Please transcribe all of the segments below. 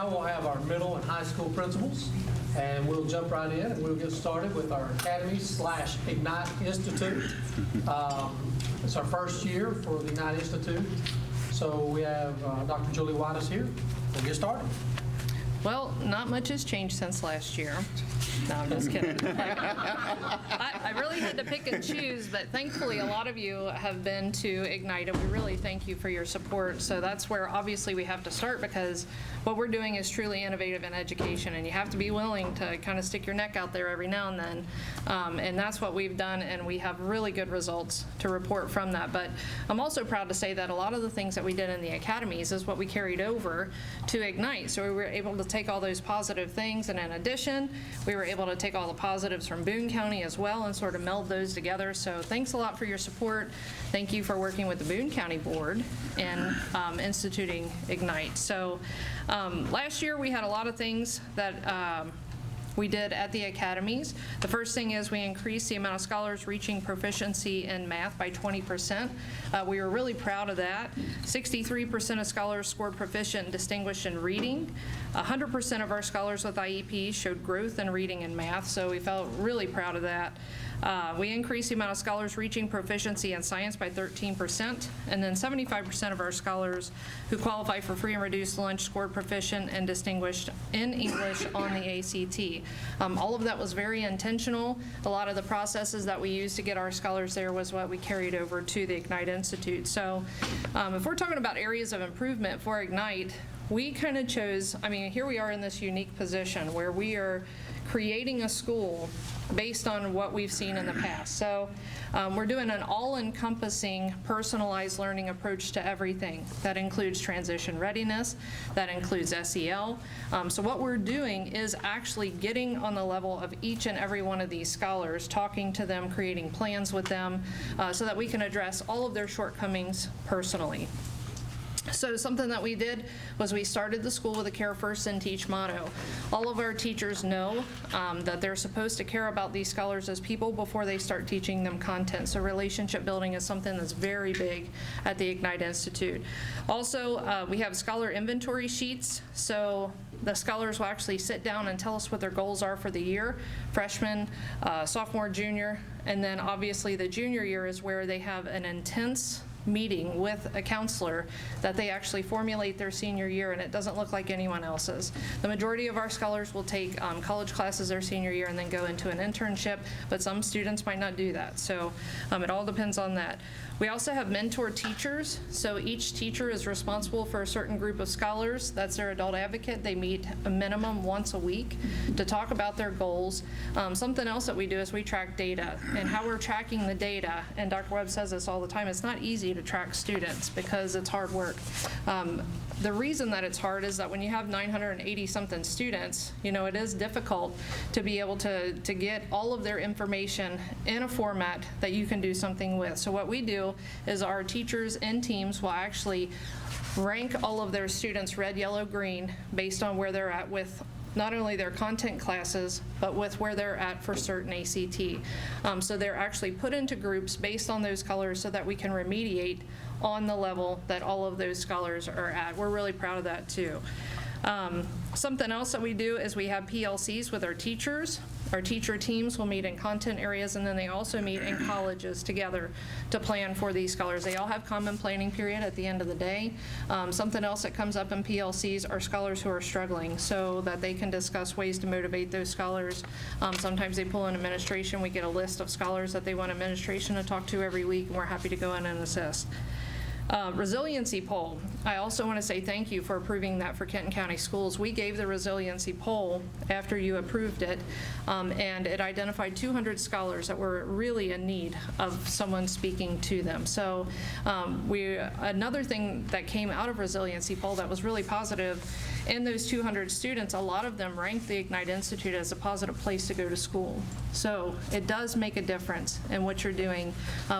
now we'll have our middle and high school principals, and we'll jump right in and we'll get started with our Academy/Ignite Institute. It's our first year for the Ignite Institute. So we have Dr. Julie Wattis here. We'll get started. Well, not much has changed since last year. No, I'm just kidding. I really had to pick and choose, but thankfully a lot of you have been to Ignite, and we really thank you for your support. So that's where obviously we have to start, because what we're doing is truly innovative in education, and you have to be willing to kind of stick your neck out there every now and then. And that's what we've done, and we have really good results to report from that. But I'm also proud to say that a lot of the things that we did in the academies is what we carried over to Ignite. So we were able to take all those positive things, and in addition, we were able to take all the positives from Boone County as well and sort of meld those together. So thanks a lot for your support. Thank you for working with the Boone County Board and instituting Ignite. So last year we had a lot of things that we did at the academies. The first thing is we increased the amount of scholars reaching proficiency in math by 20%. We were really proud of that. 63% of scholars scored proficient and distinguished in reading. 100% of our scholars with IEPs showed growth in reading and math, so we felt really proud of that. We increased the amount of scholars reaching proficiency in science by 13%, and then 75% of our scholars who qualify for free and reduced lunch scored proficient and distinguished in English on the ACT. All of that was very intentional. A lot of the processes that we used to get our scholars there was what we carried over to the Ignite Institute. So if we're talking about areas of improvement for Ignite, we kind of chose, here we are in this unique position where we are creating a school based on what we've seen in the past. So we're doing an all-encompassing personalized learning approach to everything. That includes transition readiness, that includes SEL. So what we're doing is actually getting on the level of each and every one of these scholars, talking to them, creating plans with them, so that we can address all of their shortcomings personally. So something that we did was we started the school with a care first and teach motto. All of our teachers know that they're supposed to care about these scholars as people before they start teaching them content. So relationship building is something that's very big at the Ignite Institute. Also, we have scholar inventory sheets. So the scholars will actually sit down and tell us what their goals are for the year, freshman, sophomore, junior, and then obviously the junior year is where they have an intense meeting with a counselor that they actually formulate their senior year, and it doesn't look like anyone else's. The majority of our scholars will take college classes their senior year and then go into an internship, but some students might not do that. So it all depends on that. We also have mentor teachers. So each teacher is responsible for a certain group of scholars. That's their adult advocate. They meet a minimum once a week to talk about their goals. Something else that we do is we track data, and how we're tracking the data, and Dr. Webb says this all the time, it's not easy to track students because it's hard work. The reason that it's hard is that when you have 980 something students, it is difficult to be able to get all of their information in a format that you can do something with. So what we do is our teachers and teams will actually rank all of their students red, yellow, green based on where they're at with not only their content classes, but with where they're at for certain ACT. So they're actually put into groups based on those colors so that we can remediate on the level that all of those scholars are at. We're really proud of that too. Something else that we do is we have PLCs with our teachers. Our teacher teams will meet in content areas, and then they also meet in colleges together to plan for these scholars. They all have common planning period at the end of the day. Something else that comes up in PLCs are scholars who are struggling, so that they can discuss ways to motivate those scholars. Sometimes they pull in administration. We get a list of scholars that they want administration to talk to every week, and we're happy to go in and assist. Resiliency Poll. I also want to say thank you for approving that for Kenton County Schools. We gave the Resiliency Poll after you approved it, and it identified 200 scholars that were really in need of someone speaking to them. So another thing that came out of Resiliency Poll that was really positive, in those 200 students, a lot of them ranked the Ignite Institute as a positive place to go to school. So it does make a difference in what you're doing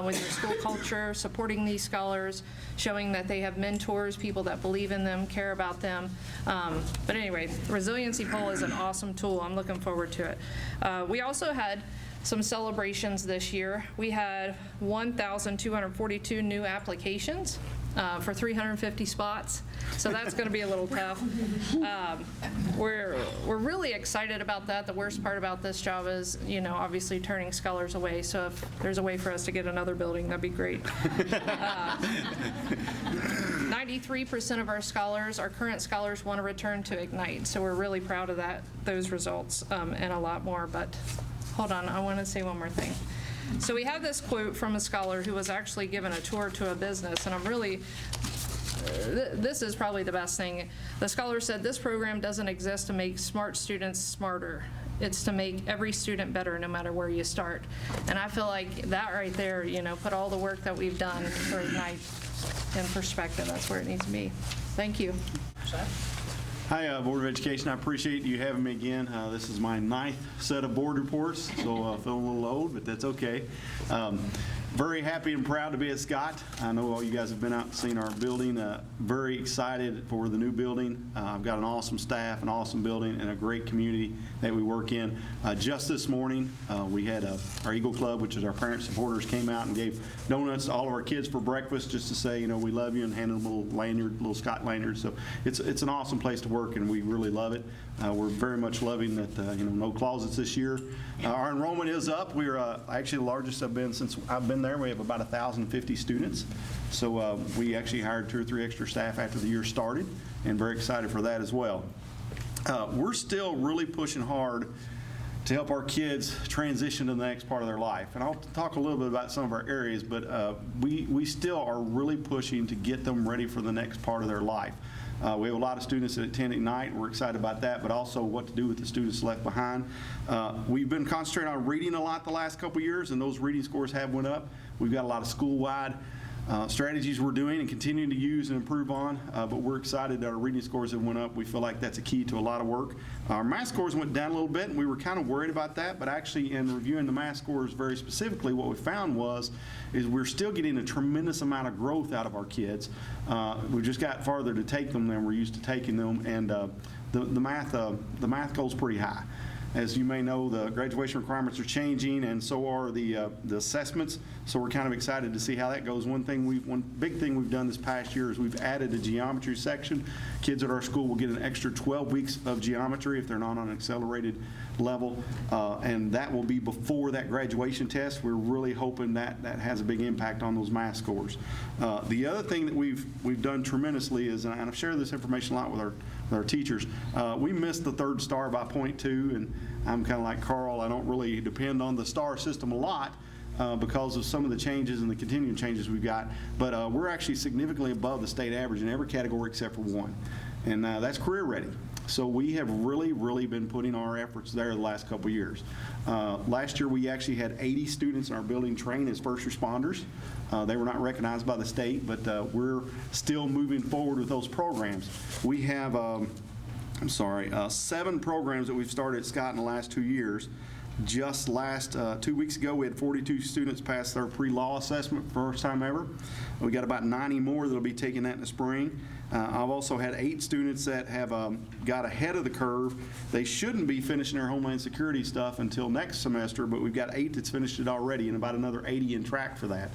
with your school culture, supporting these scholars, showing that they have mentors, people that believe in them, care about them. But anyway, Resiliency Poll is an awesome tool. I'm looking forward to it. We also had some celebrations this year. We had 1,242 new applications for 350 spots, so that's going to be a little tough. We're really excited about that. The worst part about this job is, obviously turning scholars away, so if there's a way for us to get another building, that'd be great. 93% of our current scholars want to return to Ignite, so we're really proud of those results, and a lot more, but hold on, I want to say one more thing. So we have this quote from a scholar who was actually given a tour to a business, and this is probably the best thing. The scholar said, "This program doesn't exist to make smart students smarter. It's to make every student better no matter where you start." And I feel like that right there, put all the work that we've done for Ignite in perspective. That's where it needs to be. Thank you. Hi, Board of Education. I appreciate you having me again. This is my 9th set of board reports, so I feel a little old, but that's okay. Very happy and proud to be at Scott. I know all you guys have been out and seen our building. Very excited for the new building. I've got an awesome staff, an awesome building, and a great community that we work in. Just this morning, we had our Eagle Club, which is our parent supporters, came out and gave donuts to all of our kids for breakfast just to say, we love you, and handed them a little lanyard, little Scott lanyard. So it's an awesome place to work, and we really love it. We're very much loving that, no closets this year. Our enrollment is up. We're actually the largest I've been since I've been there. We have about 1,050 students. So we actually hired 2 or 3 extra staff after the year started, and very excited for that as well. We're still really pushing hard to help our kids transition to the next part of their life. And I'll talk a little bit about some of our areas, but we still are really pushing to get them ready for the next part of their life. We have a lot of students that attend Ignite, and we're excited about that, but also what to do with the students left behind. We've been concentrating on reading a lot the last couple years, and those reading scores have went up. We've got a lot of school-wide strategies we're doing and continuing to use and improve on, but we're excited that our reading scores have went up. We feel like that's a key to a lot of work. Our math scores went down a little bit, and we were kind of worried about that, but actually in reviewing the math scores very specifically, what we found is we're still getting a tremendous amount of growth out of our kids. We just got farther to take them than we're used to taking them, and the math goal's pretty high. As you may know, the graduation requirements are changing, and so are the assessments. So we're kind of excited to see how that goes. One big thing we've done this past year is we've added a geometry section. Kids at our school will get an extra 12 weeks of geometry if they're not on an accelerated level, and that will be before that graduation test. We're really hoping that has a big impact on those math scores. The other thing that we've done tremendously is, and I've shared this information a lot with our teachers, we missed the third star by 0.2, and I'm kind of like Carl. I don't really depend on the star system a lot because of some of the changes and the continuing changes we've got, but we're actually significantly above the state average in every category except for one, and that's career ready. So we have really been putting our efforts there the last couple of years. Last year we actually had 80 students in our building trained as first responders. They were not recognized by the state, but we're still moving forward with those programs. We have 7 programs that we've started at Scott in the last 2 years. Just last 2 weeks ago, we had 42 students pass their pre-law assessment, first time ever. We got about 90 more that'll be taking that in the spring. I've also had 8 students that have got ahead of the curve. They shouldn't be finishing their Homeland Security stuff until next semester, but we've got 8 that's finished it already, and about another 80 in track for that.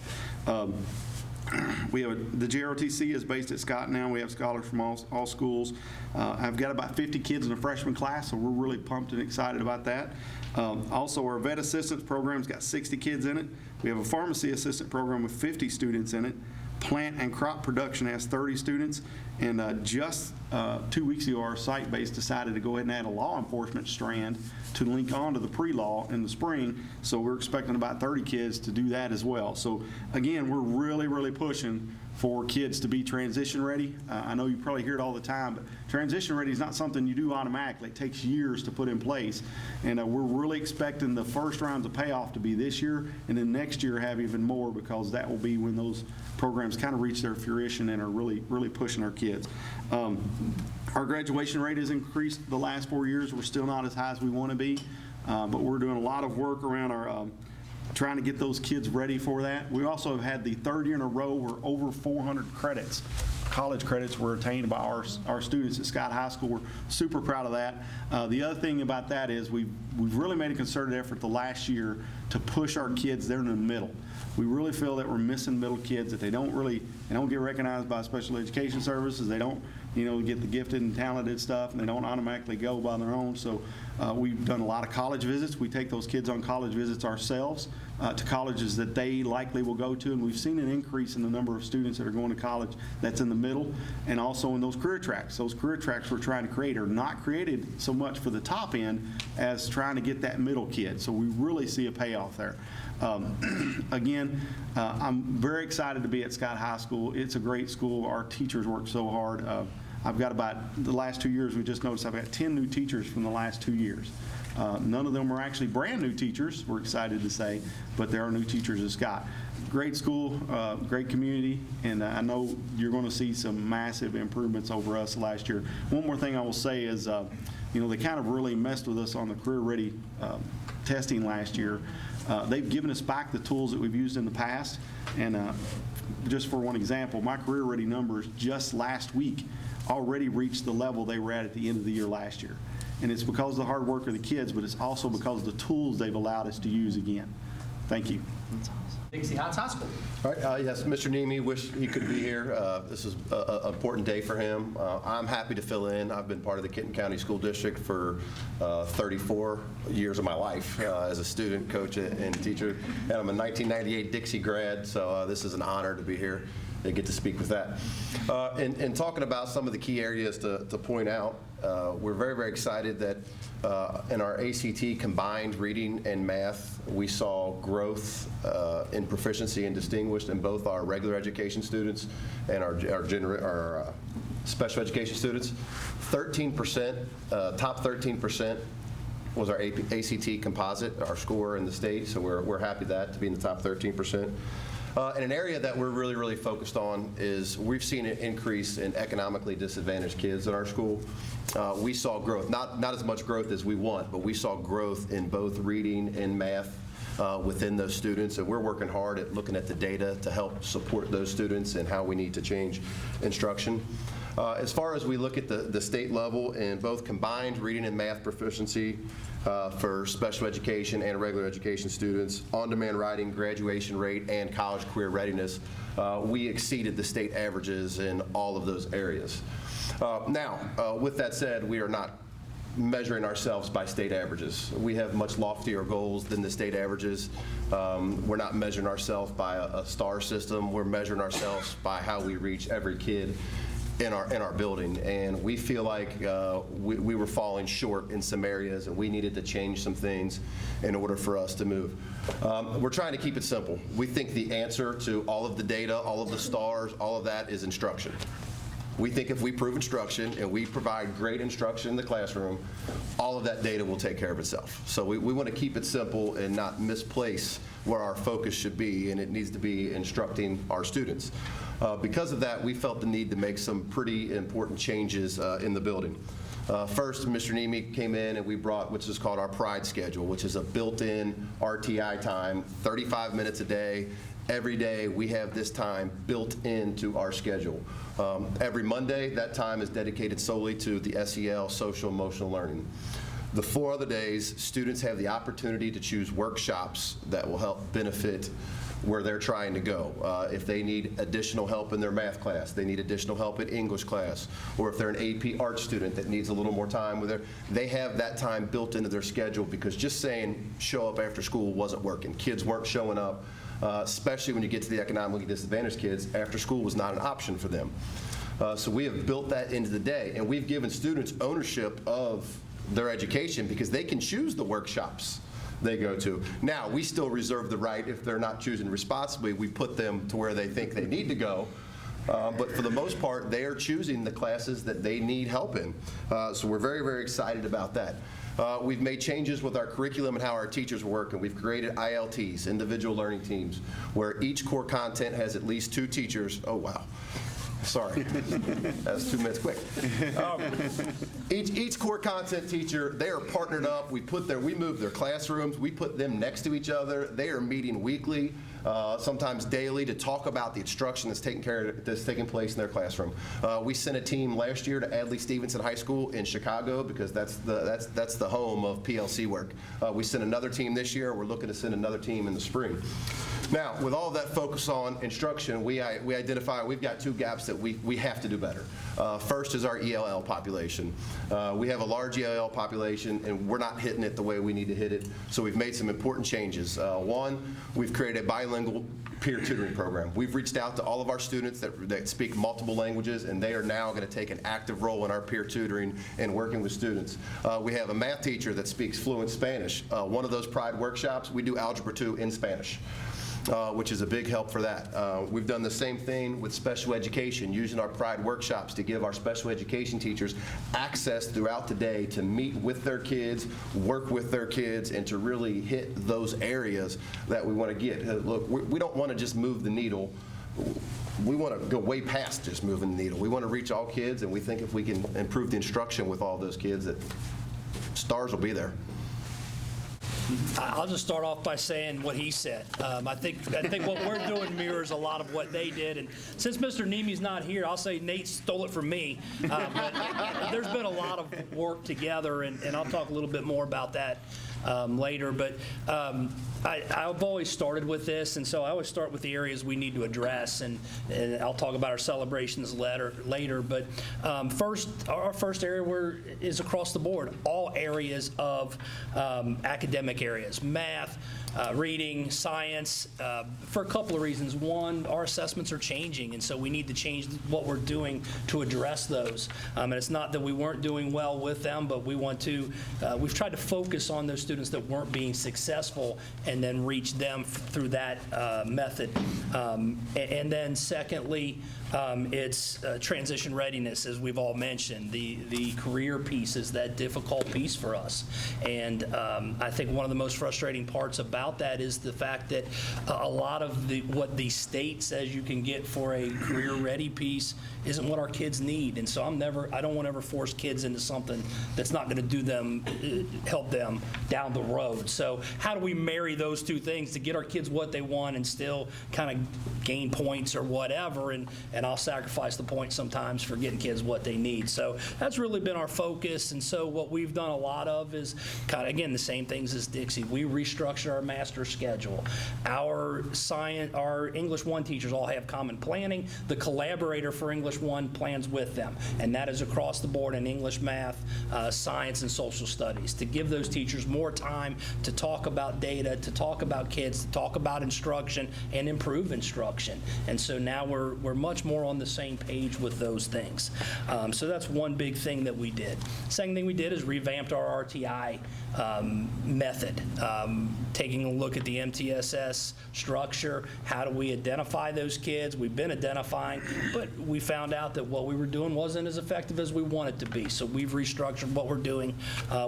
We have the Jrotc is based at Scott now. We have scholars from all schools. I've got about 50 kids in the freshman class, so we're really pumped and excited about that. Also, our vet assistance program's got 60 kids in it. We have a pharmacy assistant program with 50 students in it. Plant and crop production has 30 students, and just 2 weeks ago our site base decided to go ahead and add a law enforcement strand to link on to the pre-law in the spring, so we're expecting about 30 kids to do that as well. So again, we're really pushing for kids to be transition ready. I know you probably hear it all the time, but transition ready is not something you do automatically. It takes years to put in place, and we're really expecting the first rounds of payoff to be this year, and then next year have even more, because that will be when those programs kind of reach their fruition and are really pushing our kids. Our graduation rate has increased the last 4 years. We're still not as high as we want to be, but we're doing a lot of work around our trying to get those kids ready for that. We also have had the 3rd year in a row where over 400 credits college credits were attained by our students at Scott High School. We're super proud of that. The other thing about that is we've really made a concerted effort the last year to push our kids there in the middle. We really feel that we're missing middle kids, that they don't get recognized by special education services. They don't, get the gifted and talented stuff, and they don't automatically go by their own. So we've done a lot of college visits. We take those kids on college visits ourselves to colleges that they likely will go to, and we've seen an increase in the number of students that are going to college that's in the middle, and also in those career tracks. Those career tracks we're trying to create are not created so much for the top end as trying to get that middle kid. So we really see a payoff there. Again, I'm very excited to be at Scott High School. It's a great school. Our teachers work so hard. I've got about the last 2 years, we just noticed I've got 10 new teachers from the last 2 years. None of them are actually brand new teachers, we're excited to say, but there are new teachers at Scott. Great school, great community, and I know you're going to see some massive improvements over us last year. One more thing I will say is, they kind of really messed with us on the career ready testing last year. They've given us back the tools that we've used in the past, and just for one example, my career ready numbers just last week already reached the level they were at the end of the year last year. And it's because of the hard work of the kids, but it's also because of the tools they've allowed us to use again. Thank you. Dixie Heights High School. All right, yes, Mr. Nemi, wish he could be here. This is an important day for him. I'm happy to fill in. I've been part of the Kenton County School District for 34 years of my life as a student, coach, and teacher. And I'm a 1998 Dixie grad, so this is an honor to be here and get to speak with that. And talking about some of the key areas to point out, we're very, very excited that in our ACT combined reading and math, we saw growth in proficiency and distinguished in both our regular education students and our special education students. 13%, top 13% was our ACT composite, our score in the state, so we're happy to be in the top 13%. And an area that we're really, really focused on is we've seen an increase in economically disadvantaged kids at our school. We saw growth, not as much growth as we want, but we saw growth in both reading and math within those students, and we're working hard at looking at the data to help support those students and how we need to change instruction. As far as we look at the state level in both combined reading and math proficiency for special education and regular education students, on-demand writing, graduation rate, and college career readiness, we exceeded the state averages in all of those areas. Now, with that said, we are not measuring ourselves by state averages. We have much loftier goals than the state averages. We're not measuring ourselves by a star system. We're measuring ourselves by how we reach every kid in our building, and we feel like we were falling short in some areas, and we needed to change some things in order for us to move. We're trying to keep it simple. We think the answer to all of the data, all of the stars, all of that is instruction. We think if we prove instruction and we provide great instruction in the classroom, all of that data will take care of itself. So we want to keep it simple and not misplace where our focus should be, and it needs to be instructing our students. Because of that, we felt the need to make some pretty important changes in the building. First, Mr. Nemi came in and we brought which is called our Pride schedule, which is a built-in RTI time, 35 minutes a day. Every day we have this time built into our schedule. Every Monday, that time is dedicated solely to the SEL, social emotional learning. The 4 other days, students have the opportunity to choose workshops that will help benefit where they're trying to go. If they need additional help in their math class, they need additional help in English class, or if they're an AP art student that needs a little more time with they have that time built into their schedule, because just saying show up after school wasn't working. Kids weren't showing up, especially when you get to the economically disadvantaged kids. After school was not an option for them. So we have built that into the day, and we've given students ownership of their education because they can choose the workshops they go to. Now, we still reserve the right, if they're not choosing responsibly, we put them to where they think they need to go. But for the most part, they are choosing the classes that they need help in. So we're very, very excited about that. We've made changes with our curriculum and how our teachers work, and we've created ILTs, individual learning teams, where each core content has at least 2 teachers. Oh, wow. Sorry, that was 2 minutes quick. Each core content teacher, they are partnered up. We move their classrooms. We put them next to each other. They are meeting weekly. sometimes daily, to talk about the instruction that's taking place in their classroom. We sent a team last year to Adley Stevenson High School in Chicago because that's the home of PLC work. We sent another team this year. We're looking to send another team in the spring. Now, with all of that focus on instruction, we identify we've got two gaps that we have to do better. First is our ELL population. We have a large ELL population, and we're not hitting it the way we need to hit it, so we've made some important changes. One, we've created a bilingual peer tutoring program. We've reached out to all of our students that speak multiple languages, and they are now going to take an active role in our peer tutoring and working with students. We have a math teacher that speaks fluent Spanish. One of those Pride workshops, we do Algebra 2 in Spanish. Which is a big help for that. We've done the same thing with special education, using our Pride workshops to give our special education teachers access throughout the day to meet with their kids, work with their kids, and to really hit those areas that we want to get. Look, we don't want to just move the needle. We want to go way past just moving the needle. We want to reach all kids, and we think if we can improve the instruction with all those kids, that stars will be there. I'll just start off by saying what he said. I think what we're doing mirrors a lot of what they did. And since Mr. Nemi's not here, I'll say Nate stole it from me. But there's been a lot of work together, and I'll talk a little bit more about that later. But I've always started with this, and so I always start with the areas we need to address, and I'll talk about our celebrations later. But our first area is across the board, all areas of academic areas, math, reading, science, for a couple of reasons. One, our assessments are changing, and so we need to change what we're doing to address those. And it's not that we weren't doing well with them, but we've tried to focus on those students that weren't being successful and then reach them through that method. And then secondly, it's transition readiness, as we've all mentioned. The career piece is that difficult piece for us. And I think one of the most frustrating parts about that is the fact that a lot of what the state says you can get for a career-ready piece isn't what our kids need. And so I don't want to ever force kids into something that's not going to help them down the road. So how do we marry those two things to get our kids what they want and still kind of gain points or whatever? And I'll sacrifice the points sometimes for getting kids what they need. So that's really been our focus. And so what we've done a lot of is kind of, again, the same things as Dixie. We restructured our master schedule. Our English 1 teachers all have common planning. The collaborator for English 1 plans with them. And that is across the board in English, math, science, and social studies, to give those teachers more time to talk about data, to talk about kids, to talk about instruction, and improve instruction. And so now we're much more on the same page with those things. So that's one big thing that we did. Second thing we did is revamped our RTI method, taking a look at the MTSS structure. How do we identify those kids? We've been identifying, but we found out that what we were doing wasn't as effective as we wanted to be. So we've restructured what we're doing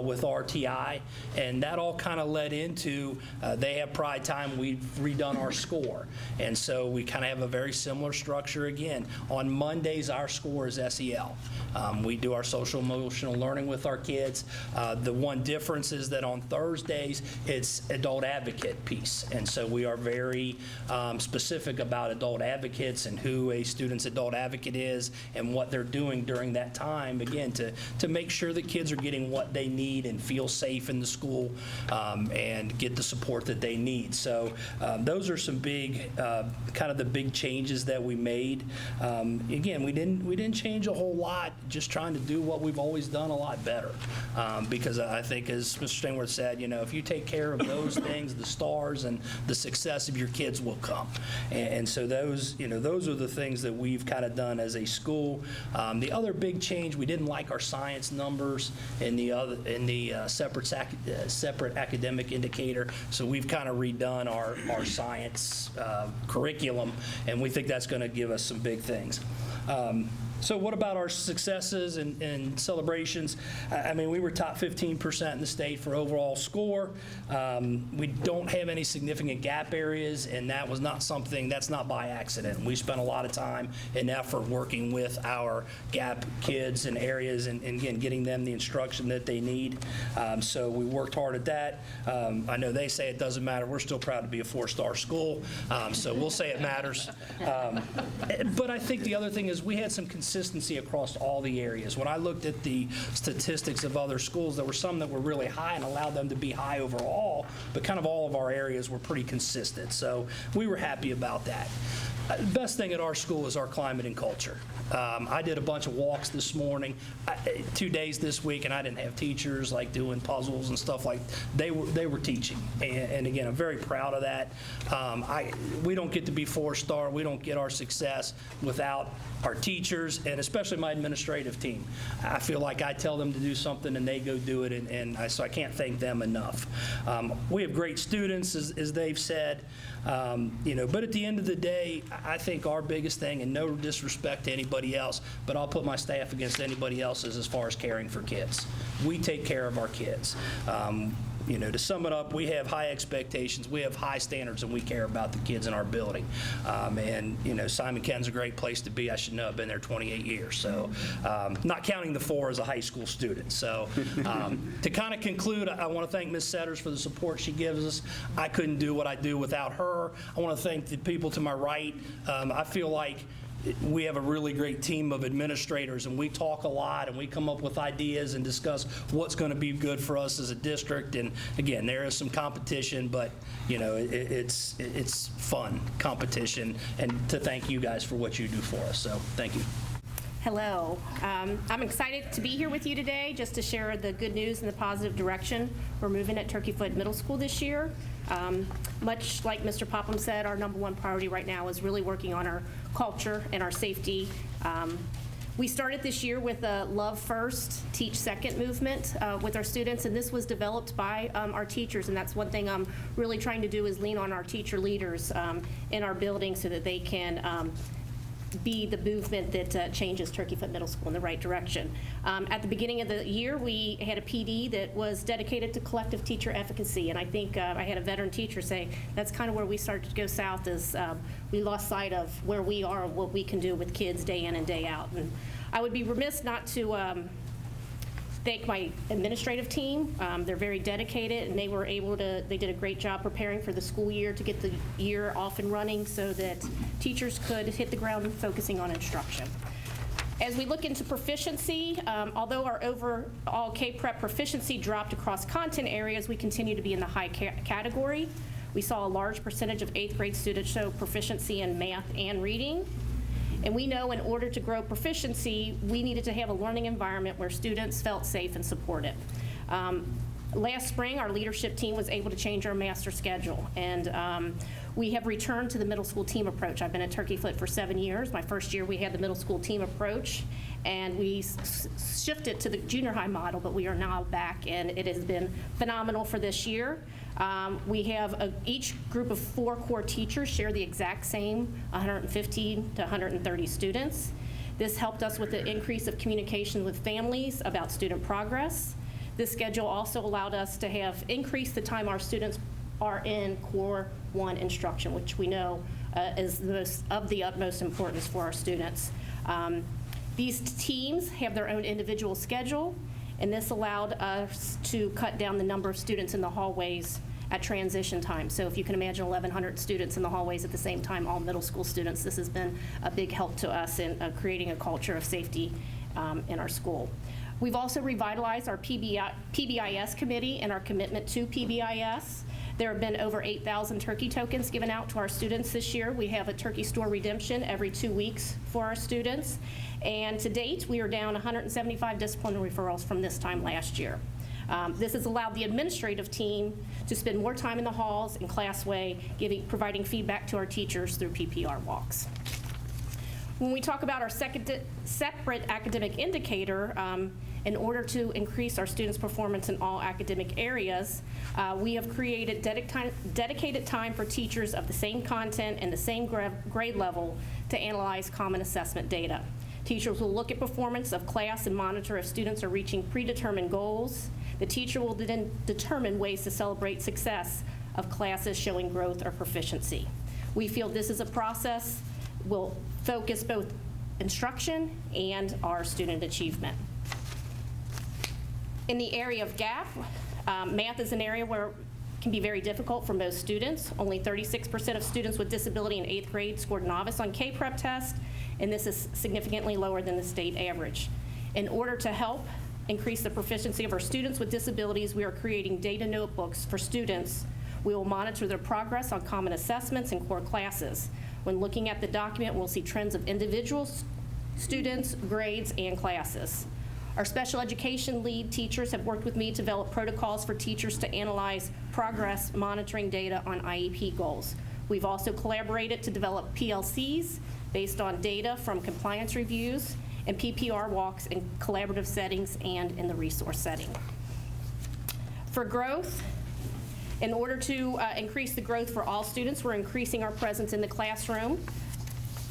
with RTI, and that all kind of led into they have Pride time, we've redone our score. And so we kind of have a very similar structure again. On Mondays, our score is SEL. We do our social emotional learning with our kids. The one difference is that on Thursdays, it's adult advocate piece. And so we are very specific about adult advocates and who a student's adult advocate is and what they're doing during that time, again, to make sure that kids are getting what they need and feel safe in the school and get the support that they need. So those are some big, kind of the big changes that we made. Again, we didn't change a whole lot, just trying to do what we've always done a lot better. Because I think, as Mr. Stangworth said, if you take care of those things, the stars and the success of your kids will come. And so those are the things that we've kind of done as a school. The other big change, we didn't like our science numbers in the separate academic indicator. So we've kind of redone our science curriculum, and we think that's going to give us some big things. So what about our successes and celebrations? I mean, we were top 15% in the state for overall score. We don't have any significant gap areas, and that was not something, that's not by accident. We spent a lot of time and effort working with our gap kids and areas and again, getting them the instruction that they need. So we worked hard at that. I know they say it doesn't matter. We're still proud to be a 4-star school, so we'll say it matters. But I think the other thing is we had some consistency across all the areas. When I looked at the statistics of other schools, there were some that were really high and allowed them to be high overall, but kind of all of our areas were pretty consistent. So we were happy about that. The best thing at our school is our climate and culture. I did a bunch of walks this morning, 2 days this week, and I didn't have teachers like doing puzzles and stuff like they were teaching. And again, I'm very proud of that. We don't get to be 4-star. We don't get our success without our teachers and especially my administrative team. I feel like I tell them to do something and they go do it, so I can't thank them enough. We have great students, as they've said, but at the end of the day, I think our biggest thing, and no disrespect to anybody else, but I'll put my staff against anybody else's as far as caring for kids. We take care of our kids. To sum it up, we have high expectations, we have high standards, and we care about the kids in our building. Simon Ken's a great place to be. I should know, I've been there 28 years, so not counting the 4 as a high school student. So to kind of conclude, I want to thank Ms. Setters for the support she gives us. I couldn't do what I do without her. I want to thank the people to my right. I feel like we have a really great team of administrators, and we talk a lot, and we come up with ideas and discuss what's going to be good for us as a district. And again, there is some competition, but it's fun competition, and to thank you guys for what you do for us. So thank you. Hello. I'm excited to be here with you today just to share the good news and the positive direction we're moving at Turkey Foot Middle School this year. Much like Mr. Popham said, our #1 priority right now is really working on our culture and our safety. We started this year with a Love First, Teach Second movement with our students, and this was developed by our teachers, and that's one thing I'm really trying to do is lean on our teacher leaders in our building so that they can be the movement that changes Turkey Foot Middle School in the right direction. At the beginning of the year, we had a PD that was dedicated to collective teacher efficacy, and I think I had a veteran teacher say that's kind of where we started to go south is we lost sight of where we are and what we can do with kids day in and day out. And I would be remiss not to thank my administrative team. They're very dedicated, and they did a great job preparing for the school year to get the year off and running so that teachers could hit the ground focusing on instruction. As we look into proficiency, although our overall K-Prep proficiency dropped across content areas, we continue to be in the high category. We saw a large percentage of 8th grade students show proficiency in math and reading. And we know in order to grow proficiency, we needed to have a learning environment where students felt safe and supported. Last spring, our leadership team was able to change our master schedule, and we have returned to the middle school team approach. I've been at Turkey Foot for 7 years. My first year, we had the middle school team approach, and we shifted to the junior high model, but we are now back, and it has been phenomenal for this year. We have each group of 4 core teachers share the exact same 115 to 130 students. This helped us with the increase of communication with families about student progress. This schedule also allowed us to have increased the time our students are in Core 1 instruction, which we know is of the utmost importance for our students. These teams have their own individual schedule, and this allowed us to cut down the number of students in the hallways at transition time. So if you can imagine 1,100 students in the hallways at the same time, all middle school students, this has been a big help to us in creating a culture of safety in our school. We've also revitalized our PBIS committee and our commitment to PBIS. There have been over 8,000 turkey tokens given out to our students this year. We have a turkey store redemption every 2 weeks for our students. And to date, we are down 175 disciplinary referrals from this time last year. This has allowed the administrative team to spend more time in the halls and classway, providing feedback to our teachers through PPR walks. When we talk about our separate academic indicator, in order to increase our students' performance in all academic areas, we have created dedicated time for teachers of the same content and the same grade level to analyze common assessment data. Teachers will look at performance of class and monitor if students are reaching predetermined goals. The teacher will then determine ways to celebrate success of classes showing growth or proficiency. We feel this is a process will focus both instruction and our student achievement. In the area of gap, math is an area where it can be very difficult for most students. Only 36% of students with disability in 8th grade scored novice on K-Prep test, and this is significantly lower than the state average. In order to help increase the proficiency of our students with disabilities, we are creating data notebooks for students. We will monitor their progress on common assessments and core classes. When looking at the document, we'll see trends of individual students, grades, and classes. Our special education lead teachers have worked with me to develop protocols for teachers to analyze progress monitoring data on IEP goals. We've also collaborated to develop PLCs based on data from compliance reviews and PPR walks in collaborative settings and in the resource setting. For growth, in order to increase the growth for all students, we're increasing our presence in the classroom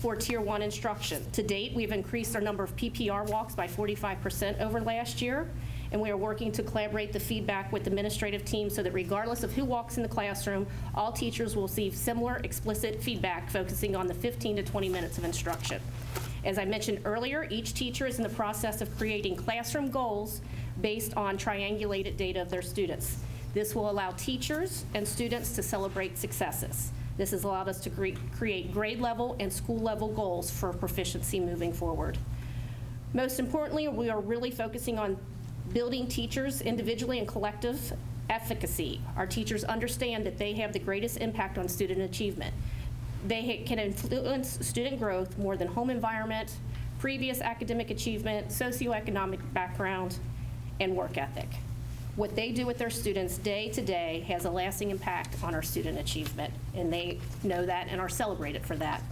for Tier 1 instruction. To date, we've increased our number of PPR walks by 45% over last year, and we are working to collaborate the feedback with the administrative team so that regardless of who walks in the classroom, all teachers will receive similar explicit feedback focusing on the 15 to 20 minutes of instruction. As I mentioned earlier, each teacher is in the process of creating classroom goals based on triangulated data of their students. This will allow teachers and students to celebrate successes. This has allowed us to create grade level and school level goals for proficiency moving forward. Most importantly, we are really focusing on building teachers individually and collective efficacy. Our teachers understand that they have the greatest impact on student achievement. They can influence student growth more than home environment, previous academic achievement, socioeconomic background, and work ethic. What they do with their students day to day has a lasting impact on our student achievement, and they know that and are celebrated for that.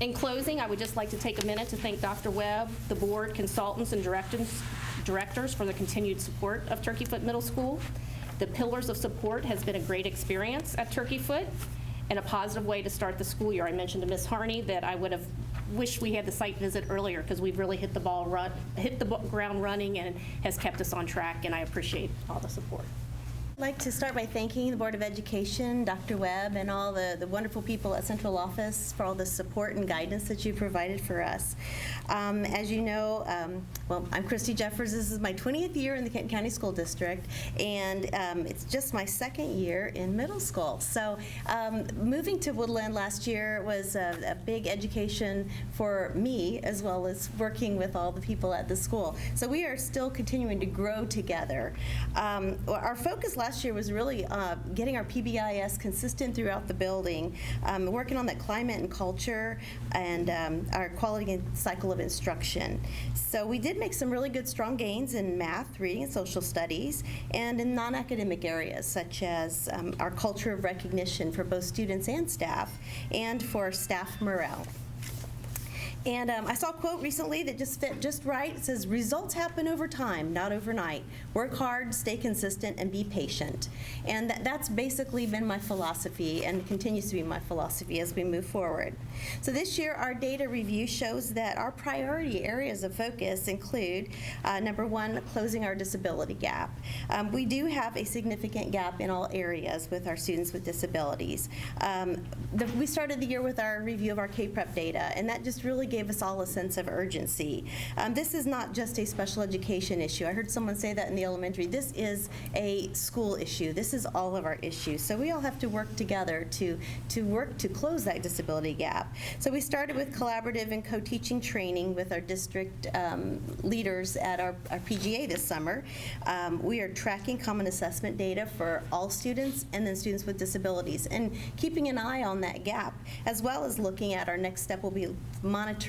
In closing, I would just like to take a minute to thank Dr. Webb, the board, consultants, and directors for the continued support of Turkey Foot Middle School. The Pillars of Support has been a great experience at Turkey Foot and a positive way to start the school year. I mentioned to Ms. Harney that I would have wished we had the site visit earlier because we've really hit the ground running and has kept us on track, and I appreciate all the support. I'd like to start by thanking the Board of Education, Dr. Webb, and all the wonderful people at Central Office for all the support and guidance that you provided for us. As you know, well, I'm Christy Jeffers. This is my 20th year in the Kenton County School District, and it's just my second year in middle school. So moving to Woodland last year was a big education for me, as well as working with all the people at the school. So we are still continuing to grow together. Our focus last year was really getting our PBIS consistent throughout the building, working on that climate and culture, and our quality and cycle of instruction. So we did make some really good, strong gains in math, reading, and social studies, and in non-academic areas, such as our culture of recognition for both students and staff, and for staff morale. And I saw a quote recently that just fit just right. It says, "Results happen over time, not overnight. Work hard, stay consistent, and be patient." And that's basically been my philosophy and continues to be my philosophy as we move forward. So this year, our data review shows that our priority areas of focus include, number one, closing our disability gap. We do have a significant gap in all areas with our students with disabilities. We started the year with our review of our K-Prep data, and that just really gave us all a sense of urgency. This is not just a special education issue. I heard someone say that in the elementary. This is a school issue. This is all of our issues. So we all have to work together to work to close that disability gap. So we started with collaborative and co-teaching training with our district leaders at our PGA this summer. We are tracking common assessment data for all students and then students with disabilities, and keeping an eye on that gap, as well as looking at our next step will be monitoring.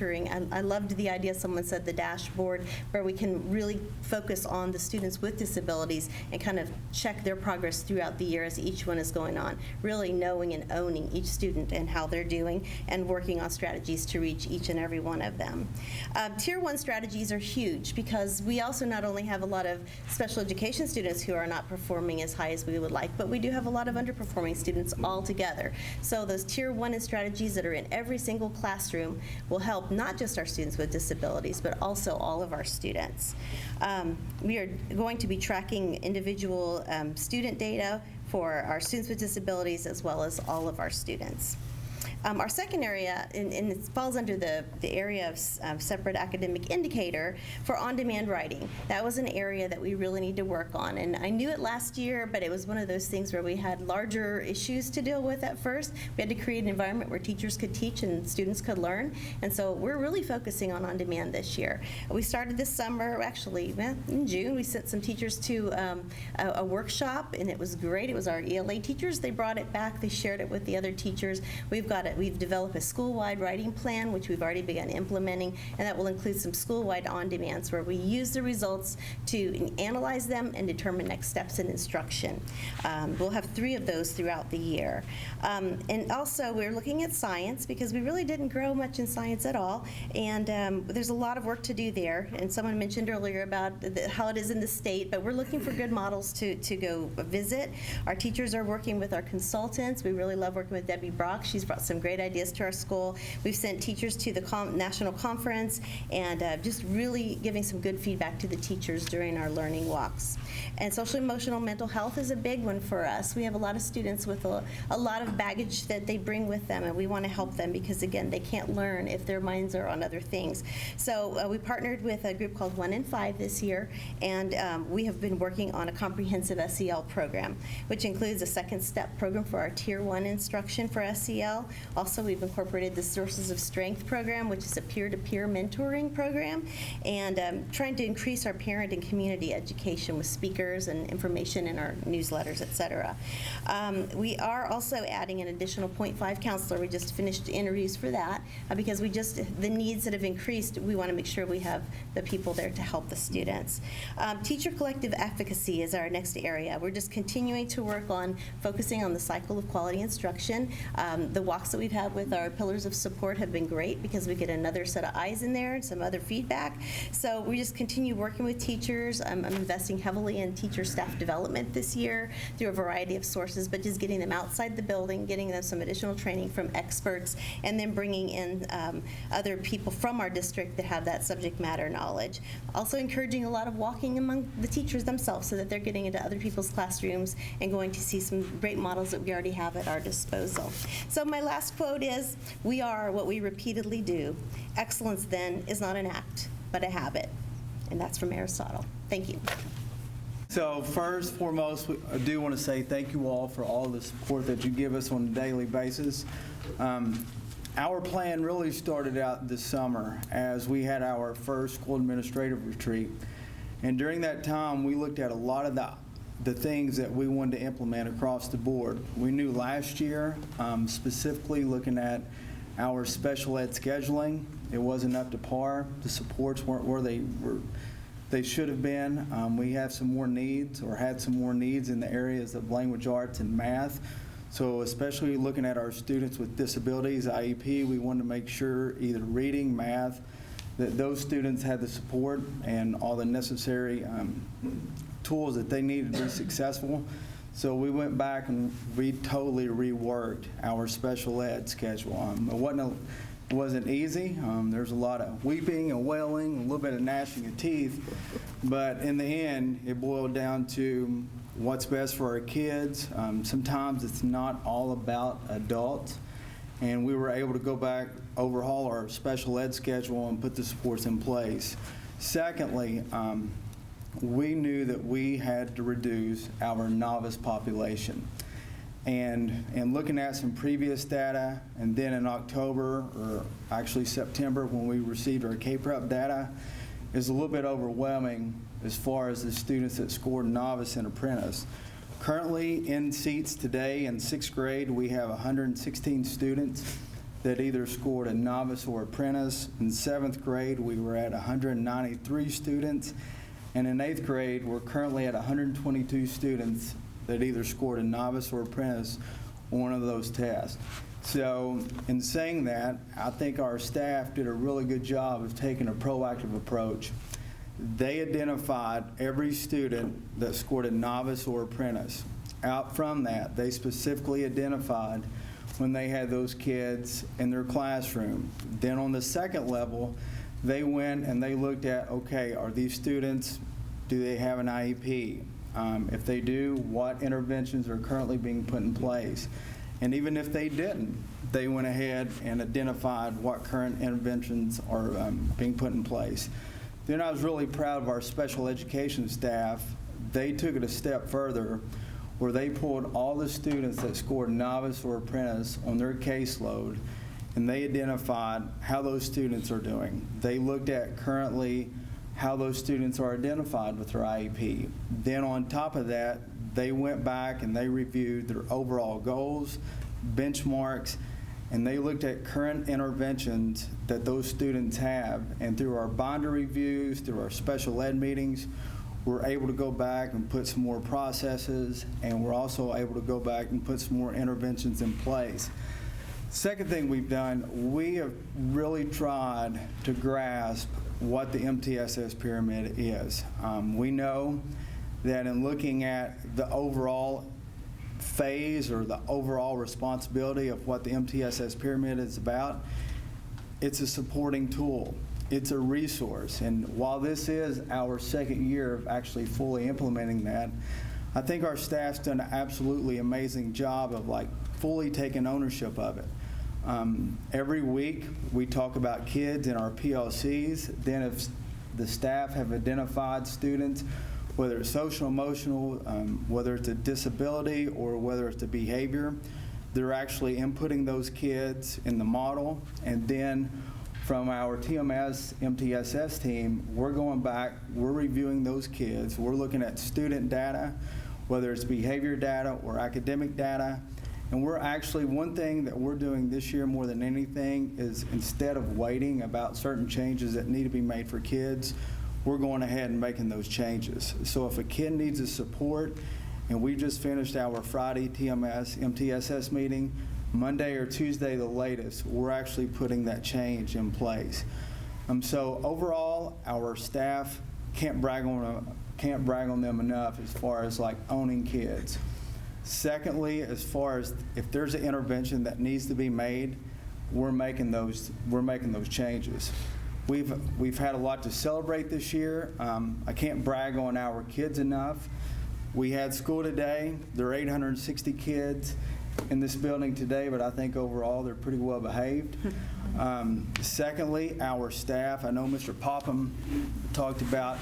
I loved the idea someone said, the dashboard, where we can really focus on the students with disabilities and kind of check their progress throughout the year as each one is going on, really knowing and owning each student and how they're doing and working on strategies to reach each and every one of them. Tier 1 strategies are huge because we also not only have a lot of special education students who are not performing as high as we would like, but we do have a lot of underperforming students altogether. So those Tier 1 strategies that are in every single classroom will help help not just our students with disabilities, but also all of our students. We are going to be tracking individual student data for our students with disabilities as well as all of our students. Our second area, and it falls under the area of separate academic indicator for on-demand writing. That was an area that we really need to work on. And I knew it last year, but it was one of those things where we had larger issues to deal with at first. We had to create an environment where teachers could teach and students could learn. And so we're really focusing on-demand this year. We started this summer, actually, in June, we sent some teachers to a workshop, and it was great. It was our ELA teachers. They brought it back. They shared it with the other teachers. We've developed a school-wide writing plan, which we've already begun implementing, and that will include some school-wide on-demands where we use the results to analyze them and determine next steps in instruction. We'll have 3 of those throughout the year. And also, we're looking at science because we really didn't grow much in science at all, and there's a lot of work to do there. And someone mentioned earlier about how it is in the state, but we're looking for good models to go visit. Our teachers are working with our consultants. We really love working with Debbie Brock. She's brought some great ideas to our school. We've sent teachers to the national conference and just really giving some good feedback to the teachers during our learning walks. And social emotional mental health is a big one for us. We have a lot of students with a lot of baggage that they bring with them, and we want to help them because, again, they can't learn if their minds are on other things. So we partnered with a group called 1 in 5 this year, and we have been working on a comprehensive SEL program, which includes a second step program for our Tier 1 instruction for SEL. Also, we've incorporated the Sources of Strength program, which is a peer-to-peer mentoring program, and trying to increase our parent and community education with speakers and information in our newsletters, et cetera. We are also adding an additional 0.5 counselor. We just finished interviews for that because the needs that have increased, we want to make sure we have the people there to help the students. Teacher collective efficacy is our next area. We're just continuing to work on focusing on the cycle of quality instruction. The walks that we've had with our pillars of support have been great because we get another set of eyes in there and some other feedback. So we just continue working with teachers. I'm investing heavily in teacher staff development this year through a variety of sources, but just getting them outside the building, getting them some additional training from experts, and then bringing in other people from our district that have that subject matter knowledge. Also encouraging a lot of walking among the teachers themselves so that they're getting into other people's classrooms and going to see some great models that we already have at our disposal. So my last quote is, "We are what we repeatedly do. Excellence then is not an act, but a habit." And that's from Aristotle. Thank you. So first and foremost, I do want to say thank you all for all the support that you give us on a daily basis. Our plan really started out this summer as we had our first school administrative retreat. And during that time, we looked at a lot of the things that we wanted to implement across the board. We knew last year, specifically looking at our special ed scheduling, it wasn't up to par. The supports weren't where they should have been. We have some more needs, or had some more needs in the areas of language arts and math. So especially looking at our students with disabilities, IEP, we wanted to make sure either reading, math, that those students had the support and all the necessary tools that they needed to be successful. So we went back and we totally reworked our special ed schedule. It wasn't easy. There's a lot of weeping and wailing, a little bit of gnashing of teeth, but in the end, it boiled down to what's best for our kids. Sometimes it's not all about adults, and we were able to go back, overhaul our special ed schedule, and put the supports in place. Secondly, we knew that we had to reduce our novice population. And looking at some previous data, and then in October, or actually September, when we received our K-Prep data, is a little bit overwhelming as far as the students that scored novice and apprentice. Currently in seats today in 6th grade, we have 116 students that either scored a novice or apprentice. In 7th grade, we were at 193 students. And in 8th grade, we're currently at 122 students that either scored a novice or apprentice on one of those tests. So in saying that, I think our staff did a really good job of taking a proactive approach. They identified every student that scored a novice or apprentice. Out from that, they specifically identified when they had those kids in their classroom. Then on the second level, they went and they looked at, okay, are these students, do they have an IEP? If they do, what interventions are currently being put in place? And even if they didn't, they went ahead and identified what current interventions are being put in place. Then I was really proud of our special education staff. They took it a step further where they pulled all the students that scored novice or apprentice on their caseload, and they identified how those students are doing. They looked at currently how those students are identified with their IEP. Then on top of that, they went back and they reviewed their overall goals, benchmarks, and they looked at current interventions that those students have. And through our binder reviews, through our special ed meetings, we're able to go back and put some more processes, and we're also able to go back and put some more interventions in place. Second thing we've done, we have really tried to grasp what the MTSS pyramid is. We know that in looking at the overall phase or the overall responsibility of what the MTSS pyramid is about, it's a supporting tool. It's a resource. And while this is our second year of actually fully implementing that, I think our staff's done an absolutely amazing job of fully taking ownership of it. Every week we talk about kids in our PLCs. Then if the staff have identified students, whether it's social emotional, whether it's a disability, or whether it's a behavior, they're actually inputting those kids in the model. And then from our TMS MTSS team, we're going back, we're reviewing those kids, we're looking at student data, whether it's behavior data or academic data. And we're actually, one thing that we're doing this year more than anything is, instead of waiting about certain changes that need to be made for kids, we're going ahead and making those changes. So if a kid needs a support, and we just finished our Friday TMS MTSS meeting, Monday or Tuesday the latest, we're actually putting that change in place. So overall, our staff can't brag on them enough as far as owning kids. Secondly, as far as if there's an intervention that needs to be made, we're making those changes. We've had a lot to celebrate this year. I can't brag on our kids enough. We had school today. There are 860 kids in this building today, but I think overall they're pretty well behaved. Secondly, our staff. I know Mr. Popham talked about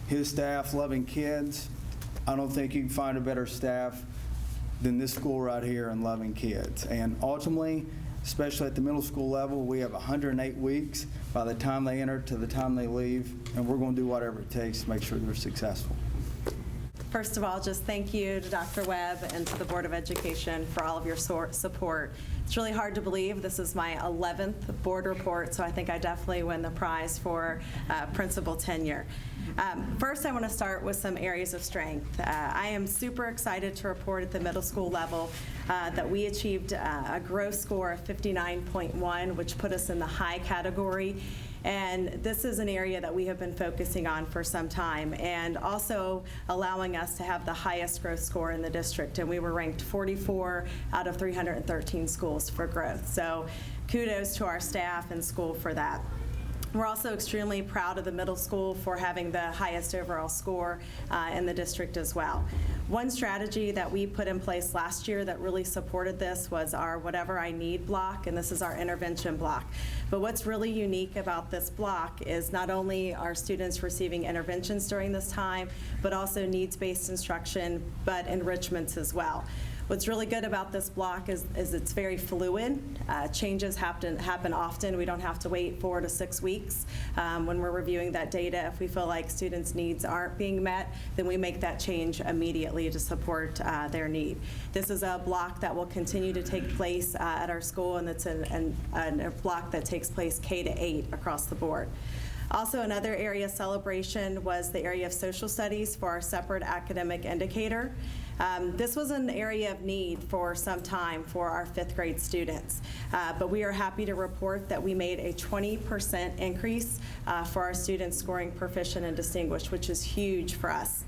his staff loving kids. I don't think you can find a better staff than this school right here and loving kids. And ultimately, especially at the middle school level, we have 108 weeks by the time they enter to the time they leave, and we're going to do whatever it takes to make sure they're successful. First of all, just thank you to Dr. Webb and to the Board of Education for all of your support. It's really hard to believe this is my 11th board report, so I think I definitely win the prize for principal tenure. First, I want to start with some areas of strength. I am super excited to report at the middle school level that we achieved a gross score of 59.1, which put us in the high category. And this is an area that we have been focusing on for some time, and also allowing us to have the highest growth score in the district. And we were ranked 44 out of 313 schools for growth. So kudos to our staff and school for that. We're also extremely proud of the middle school for having the highest overall score in the district as well. One strategy that we put in place last year that really supported this was our Whatever I Need block, and this is our intervention block. But what's really unique about this block is not only are students receiving interventions during this time, but also needs-based instruction, but enrichments as well. What's really good about this block is it's very fluid. Changes happen often. We don't have to wait 4 to 6 weeks when we're reviewing that data. If we feel like students' needs aren't being met, then we make that change immediately to support their need. This is a block that will continue to take place at our school, and it's a block that takes place K to 8 across the board. Also, another area of celebration was the area of social studies for our separate academic indicator. This was an area of need for some time for our 5th grade students, but we are happy to report that we made a 20% increase for our students scoring proficient and distinguished, which is huge for us.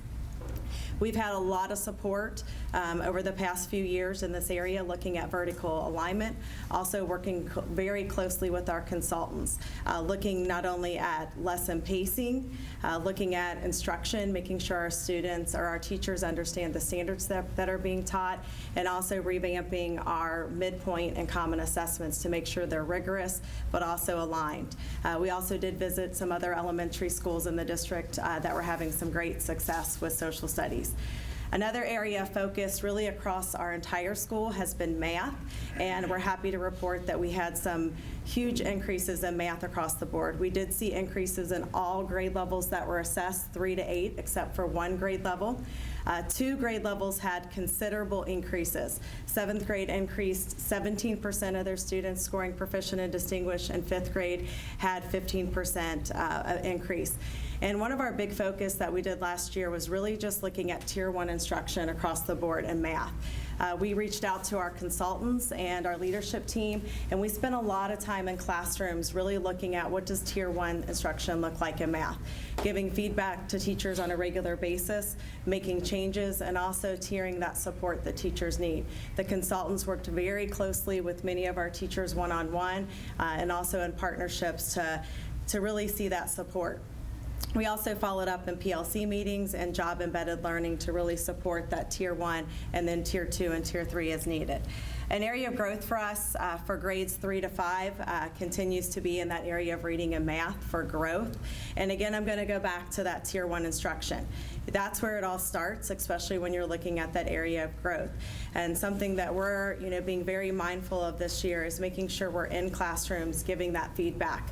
We've had a lot of support over the past few years in this area, looking at vertical alignment, also working very closely with our consultants, looking not only at lesson pacing, looking at instruction, making sure our students or our teachers understand the standards that are being taught, and also revamping our midpoint and common assessments to make sure they're rigorous but also aligned. We also did visit some other elementary schools in the district that were having some great success with social studies. Another area of focus really across our entire school has been math, and we're happy to report that we had some huge increases in math across the board. We did see increases in all grade levels that were assessed, 3 to 8, except for 1 grade level. 2 grade levels had considerable increases. 7th grade increased 17% of their students scoring proficient and distinguished, and 5th grade had 15% increase. And one of our big focus that we did last year was really just looking at Tier 1 instruction across the board in math. We reached out to our consultants and our leadership team, and we spent a lot of time in classrooms really looking at what does Tier 1 instruction look like in math, giving feedback to teachers on a regular basis, making changes, and also tiering that support that teachers need. The consultants worked very closely with many of our teachers one-on-one and also in partnerships to really see that support. We also followed up in PLC meetings and job-embedded learning to really support that Tier 1 and then Tier 2 and Tier 3 as needed. An area of growth for us for grades 3 to 5 continues to be in that area of reading and math for growth. And again, I'm going to go back to that Tier 1 instruction. That's where it all starts, especially when you're looking at that area of growth. And something that we're being very mindful of this year is making sure we're in classrooms giving that feedback.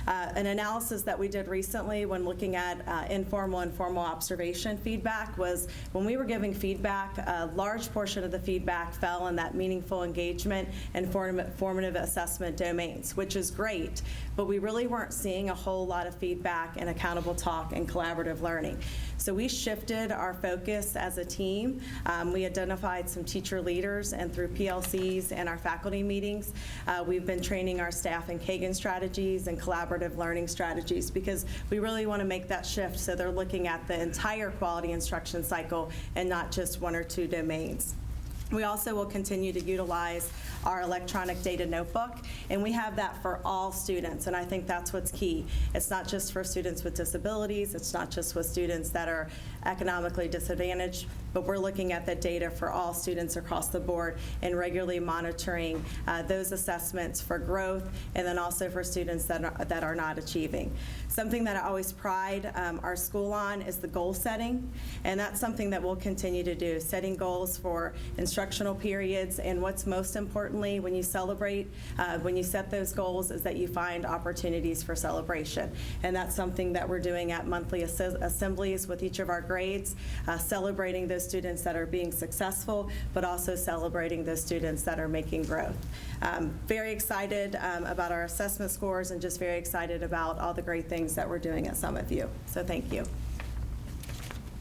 An analysis that we did recently when looking at informal and formal observation feedback was when we were giving feedback, a large portion of the feedback fell in that meaningful engagement and formative assessment domains, which is great, but we really weren't seeing a whole lot of feedback and accountable talk and collaborative learning. So we shifted our focus as a team. We identified some teacher leaders, and through PLCs and our faculty meetings, we've been training our staff in Kagan strategies and collaborative learning strategies, because we really want to make that shift so they're looking at the entire quality instruction cycle and not just 1 or 2 domains. We also will continue to utilize our electronic data notebook, and we have that for all students, and I think that's what's key. It's not just for students with disabilities, it's not just with students that are economically disadvantaged, but we're looking at the data for all students across the board and regularly monitoring those assessments for growth, and then also for students that are not achieving. Something that I always pride our school on is the goal setting, and that's something that we'll continue to do, setting goals for instructional periods. And what's most importantly, when you celebrate, when you set those goals, is that you find opportunities for celebration. And that's something that we're doing at monthly assemblies with each of our grades, celebrating those students that are being successful, but also celebrating those students that are making growth. Very excited about our assessment scores, and just very excited about all the great things that we're doing at Summit View. So thank you.